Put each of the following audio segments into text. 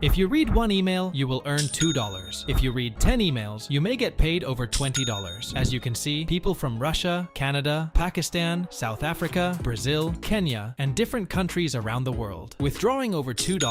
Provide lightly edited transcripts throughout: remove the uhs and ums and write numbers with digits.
If you read 1 email, you will earn $2. If you read 10 emails, you may get paid over $20. As you can see, people from Russia, Canada, Pakistan, South Africa, Brazil, Kenya, and different countries around the world, withdrawing over $2,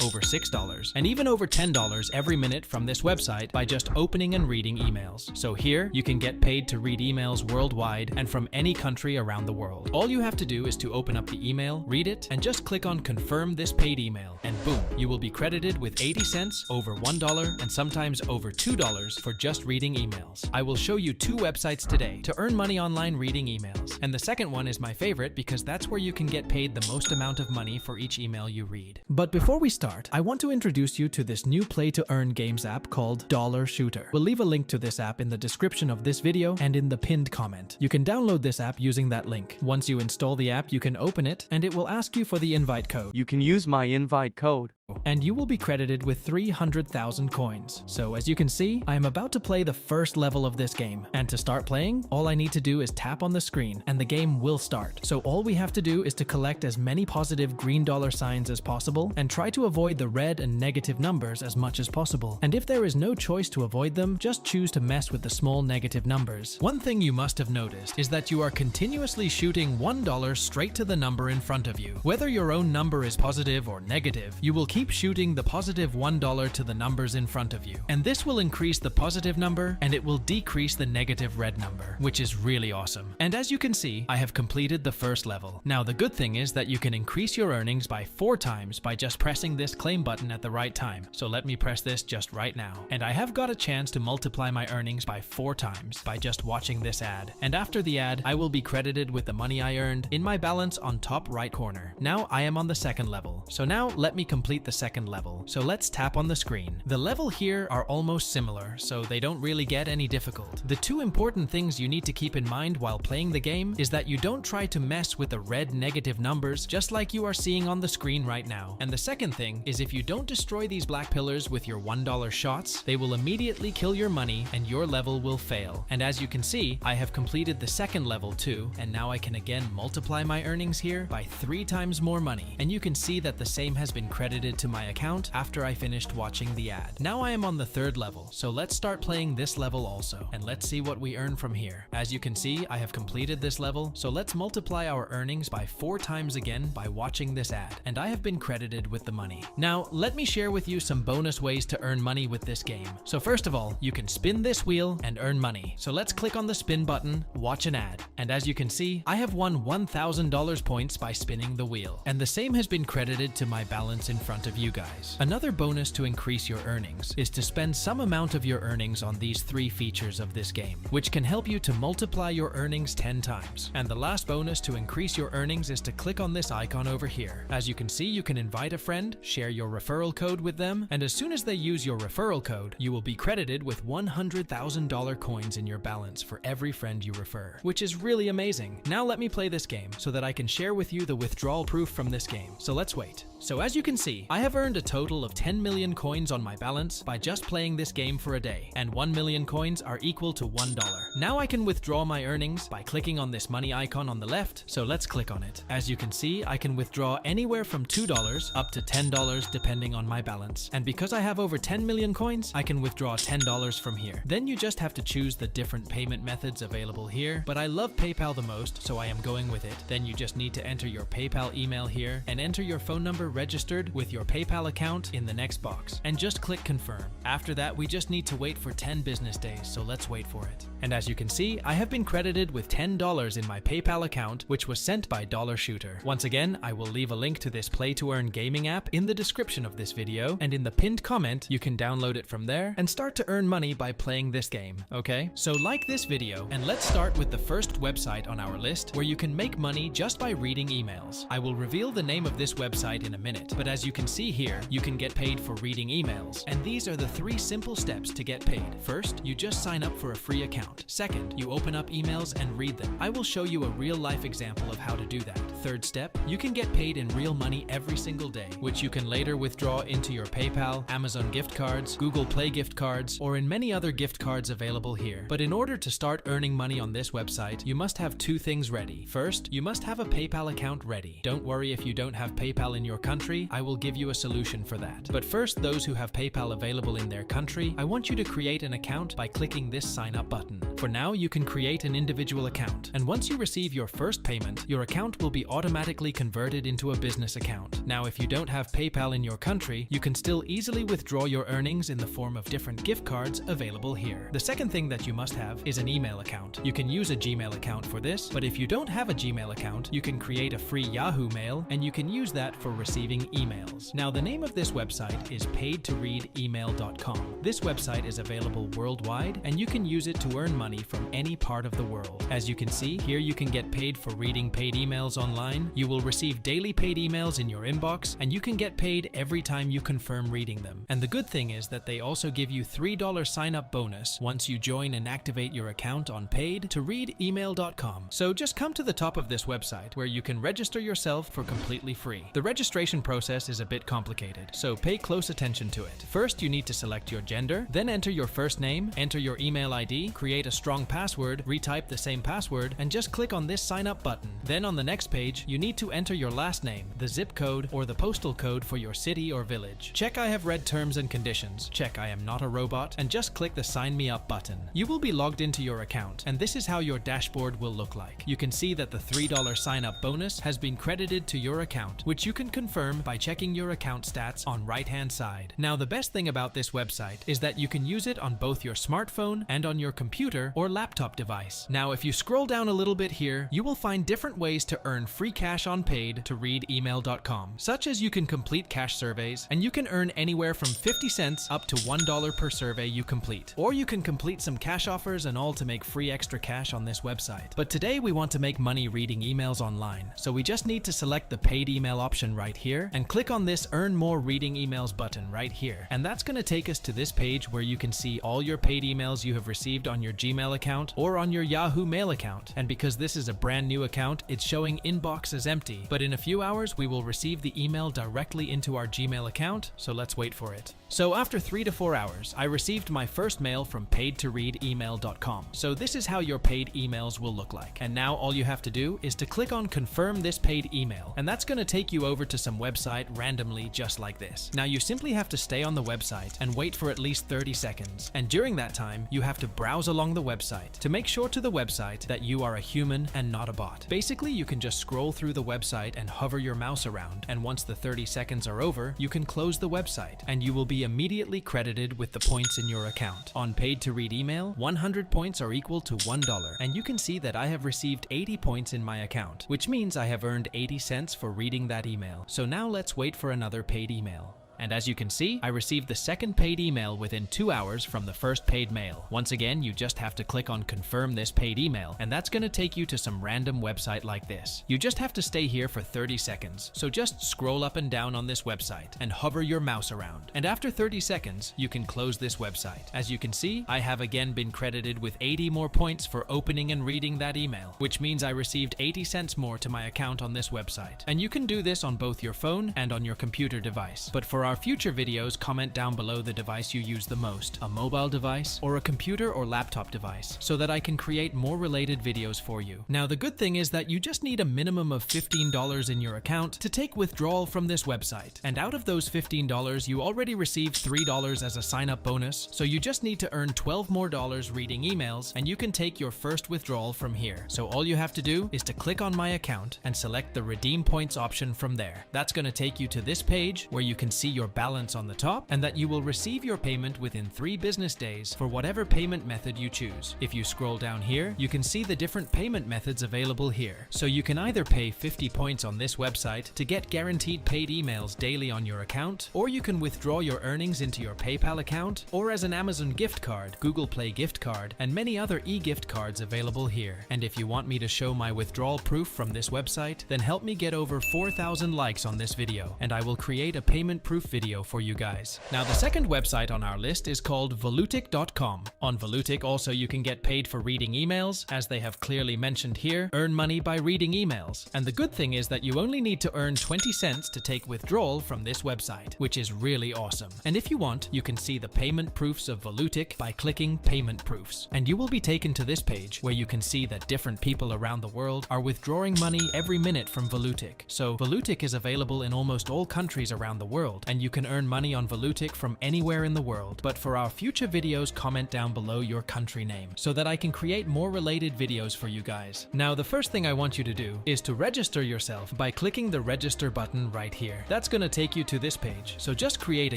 over $6, and even over $10 every minute from this website by just opening and reading emails. So here, you can get paid to read emails worldwide and from any country around the world. All you have to do is to open up the email, read it, and just click on confirm this paid email, and boom, you will be credited with 80 cents, over $1, and sometimes over $2 for just reading emails. I will show you 2 websites today to earn money online reading emails, and the second one is my favorite because that's where you can get paid the most amount of money for each email you read. But before we start, I want to introduce you to this new play-to-earn games app called Dollar Shooter. We'll leave a link to this app in the description of this video and in the pinned comment. You can download this app using that link. Once you install the app, you can open it, and it will ask you for the invite code. You can use my invite code, and you will be credited with 300,000 coins. So as you can see, I am about to play the first level of this game. And to start playing, all I need to do is tap on the screen and the game will start. So all we have to do is to collect as many positive green dollar signs as possible and try to avoid the red and negative numbers as much as possible. And if there is no choice to avoid them, just choose to mess with the small negative numbers. One thing you must have noticed is that you are continuously shooting $1 straight to the number in front of you. Whether your own number is positive or negative, you will keep shooting the positive $1 to the numbers in front of you. And this will increase the positive number and it will decrease the negative red number, which is really awesome. And as you can see, I have completed the first level. Now the good thing is that you can increase your earnings by 4 times by just pressing this claim button at the right time. So let me press this just right now. And I have got a chance to multiply my earnings by 4 times by just watching this ad. And after the ad, I will be credited with the money I earned in my balance on top right corner. Now I am on the second level. So now let me complete the second level. So let's tap on the screen. The level here are almost similar, so they don't really get any difficult. The 2 important things you need to keep in mind while playing the game is that you don't try to mess with the red negative numbers just like you are seeing on the screen right now. And the second thing is if you don't destroy these black pillars with your $1 shots, they will immediately kill your money and your level will fail. And as you can see, I have completed the second level too, and now I can again multiply my earnings here by 3 times more money. And you can see that the same has been credited to my account after I finished watching the ad. Now I am on the 3rd level, so let's start playing this level also, and let's see what we earn from here. As you can see, I have completed this level, so let's multiply our earnings by 4 times again by watching this ad, and I have been credited with the money. Now, let me share with you some bonus ways to earn money with this game. So first of all, you can spin this wheel and earn money. So let's click on the spin button, watch an ad, and as you can see, I have won $1,000 points by spinning the wheel, and the same has been credited to my balance in front of you guys. Another bonus to increase your earnings is to spend some amount of your earnings on these 3 features of this game, which can help you to multiply your earnings 10 times. And the last bonus to increase your earnings is to click on this icon over here. As you can see, you can invite a friend, share your referral code with them, and as soon as they use your referral code, you will be credited with $100,000 coins in your balance for every friend you refer, which is really amazing. Now let me play this game so that I can share with you the withdrawal proof from this game. So let's wait. So as you can see, I have earned a total of 10 million coins on my balance by just playing this game for a day, and 1 million coins are equal to $1. Now I can withdraw my earnings by clicking on this money icon on the left, so let's click on it. As you can see, I can withdraw anywhere from $2 up to $10 depending on my balance, and because I have over 10 million coins, I can withdraw $10 from here. Then you just have to choose the different payment methods available here, but I love PayPal the most, so I am going with it. Then you just need to enter your PayPal email here and enter your phone number registered with your PayPal account in the next box, and just click confirm. After that, we just need to wait for 10 business days, so let's wait for it. And as you can see, I have been credited with $10 in my PayPal account, which was sent by Dollar Shooter. Once again, I will leave a link to this play-to-earn gaming app in the description of this video, and in the pinned comment, you can download it from there and start to earn money by playing this game, okay? So like this video, and let's start with the first website on our list where you can make money just by reading emails. I will reveal the name of this website in a minute, but as you can see here, you can get paid for reading emails, and these are the 3 simple steps to get paid. First, you just sign up for a free account. Second, you open up emails and read them. I will show you a real-life example of how to do that. Third step, you can get paid in real money every single day, which you can later withdraw into your PayPal, Amazon gift cards, Google Play gift cards, or in many other gift cards available here. But in order to start earning money on this website, you must have 2 things ready. First, you must have a PayPal account ready. Don't worry if you don't have PayPal in your country. country, I will give you a solution for that. But first, those who have PayPal available in their country, I want you to create an account by clicking this sign up button. For now, you can create an individual account, and once you receive your first payment, your account will be automatically converted into a business account. Now, if you don't have PayPal in your country, you can still easily withdraw your earnings in the form of different gift cards available here. The second thing that you must have is an email account. You can use a Gmail account for this, but if you don't have a Gmail account, you can create a free Yahoo Mail, and you can use that for receiving emails. Now, the name of this website is paidtoreademail.com. This website is available worldwide, and you can use it to earn money from any part of the world. As you can see, here you can get paid for reading paid emails online. You will receive daily paid emails in your inbox, and you can get paid every time you confirm reading them. And the good thing is that they also give you $3 sign-up bonus once you join and activate your account on paidtoreademail.com. So just come to the top of this website where you can register yourself for completely free. The registration process is a bit complicated, so pay close attention to it. First, you need to select your gender, then enter your first name, enter your email ID, create a strong password, retype the same password, and just click on this sign up button. Then on the next page, you need to enter your last name, the zip code, or the postal code for your city or village. Check I have read terms and conditions, check I am not a robot, and just click the sign me up button. You will be logged into your account, and this is how your dashboard will look like. You can see that the $3 sign up bonus has been credited to your account, which you can confirm by checking your account stats on right hand side. Now, the best thing about this website is that you can use it on both your smartphone and on your computer or laptop device. Now, if you scroll down a little bit here, you will find different ways to earn free cash on paidtoreademail.com, such as you can complete cash surveys, and you can earn anywhere from 50 cents up to $1 per survey you complete. Or you can complete some cash offers and all to make free extra cash on this website. But today we want to make money reading emails online, so we just need to select the paid email option right here and click on this Earn More Reading Emails button right here. And that's going to take us to this page where you can see all your paid emails you have received on your Gmail account or on your Yahoo Mail account. And because this is a brand new account, it's showing inbox as empty. But in a few hours, we will receive the email directly into our Gmail account, so let's wait for it. So after 3 to 4 hours, I received my first mail from paidtoreademail.com. So this is how your paid emails will look like. And now all you have to do is to click on confirm this paid email, and that's going to take you over to some website randomly just like this. Now you simply have to stay on the website and wait for at least 30 seconds. And during that time, you have to browse along the website to make sure to the website that you are a human and not a bot. Basically, you can just scroll through the website and hover your mouse around, and once the 30 seconds are over, you can close the website, and you will be immediately credited with the points in your account. On Paid to Read Email, 100 points are equal to $1, and you can see that I have received 80 points in my account, which means I have earned 80 cents for reading that email. So now let's wait for another paid email. And as you can see, I received the second paid email within 2 hours from the first paid mail. Once again, you just have to click on confirm this paid email, and that's going to take you to some random website like this. You just have to stay here for 30 seconds. So just scroll up and down on this website and hover your mouse around. And after 30 seconds, you can close this website. As you can see, I have again been credited with 80 more points for opening and reading that email, which means I received 80 cents more to my account on this website. And you can do this on both your phone and on your computer device. But for our future videos, comment down below the device you use the most, a mobile device or a computer or laptop device, so that I can create more related videos for you. Now, the good thing is that you just need a minimum of $15 in your account to take withdrawal from this website. And out of those $15, you already received $3 as a sign-up bonus, so you just need to earn $12 more reading emails, and you can take your first withdrawal from here. So all you have to do is to click on my account and select the redeem points option from there. That's going to take you to this page where you can see your balance on the top, and that you will receive your payment within 3 business days for whatever payment method you choose. If you scroll down here, you can see the different payment methods available here. So you can either pay 50 points on this website to get guaranteed paid emails daily on your account, or you can withdraw your earnings into your PayPal account, or as an Amazon gift card, Google Play gift card, and many other e-gift cards available here. And if you want me to show my withdrawal proof from this website, then help me get over 4,000 likes on this video, and I will create a payment proof proof video for you guys. Now, the second website on our list is called Volutic.com. On Volutic, also you can get paid for reading emails, as they have clearly mentioned here, earn money by reading emails. And the good thing is that you only need to earn 20 cents to take withdrawal from this website, which is really awesome. And if you want, you can see the payment proofs of Volutic by clicking Payment Proofs. And you will be taken to this page where you can see that different people around the world are withdrawing money every minute from Volutic. So Volutic is available in almost all countries around the world, and you can earn money on Volutic from anywhere in the world. But for our future videos, comment down below your country name so that I can create more related videos for you guys. Now, the first thing I want you to do is to register yourself by clicking the register button right here. That's going to take you to this page. So just create a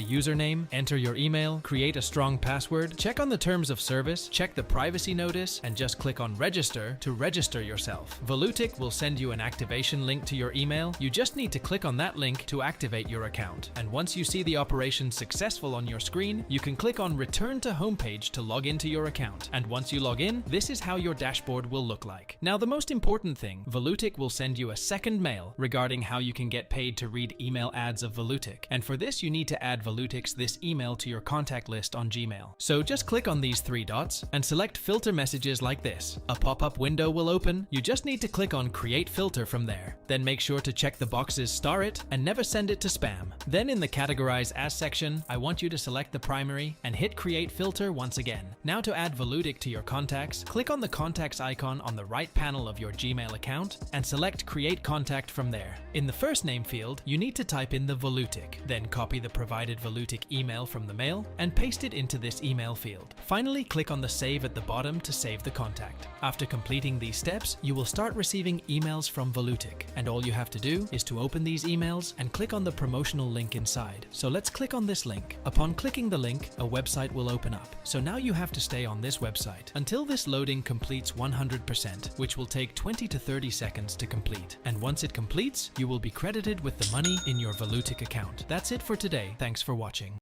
username, enter your email, create a strong password, check on the terms of service, check the privacy notice, and just click on register to register yourself. Volutic will send you an activation link to your email. You just need to click on that link to activate your account. And once you see the operation successful on your screen, you can click on return to homepage to log into your account. And once you log in, this is how your dashboard will look like. Now, the most important thing, Volutic will send you a second mail regarding how you can get paid to read email ads of Volutic. And for this, you need to add Volutic's this email to your contact list on Gmail. So just click on these three dots and select filter messages like this. A pop-up window will open. You just need to click on create filter from there. Then make sure to check the boxes star it and never send it to spam. Then in the categorize as section, I want you to select the primary and hit create filter once again. Now to add Volutic to your contacts, click on the contacts icon on the right panel of your Gmail account and select create contact from there. In the first name field, you need to type in the Volutic, then copy the provided Volutic email from the mail and paste it into this email field. Finally, click on the save at the bottom to save the contact. After completing these steps, you will start receiving emails from Volutic, and all you have to do is to open these emails and click on the promotional link inside. So let's click on this link. Upon clicking the link, a website will open up. So now you have to stay on this website until this loading completes 100%, which will take 20 to 30 seconds to complete. And once it completes, you will be credited with the money in your Volutic account. That's it for today. Thanks for watching.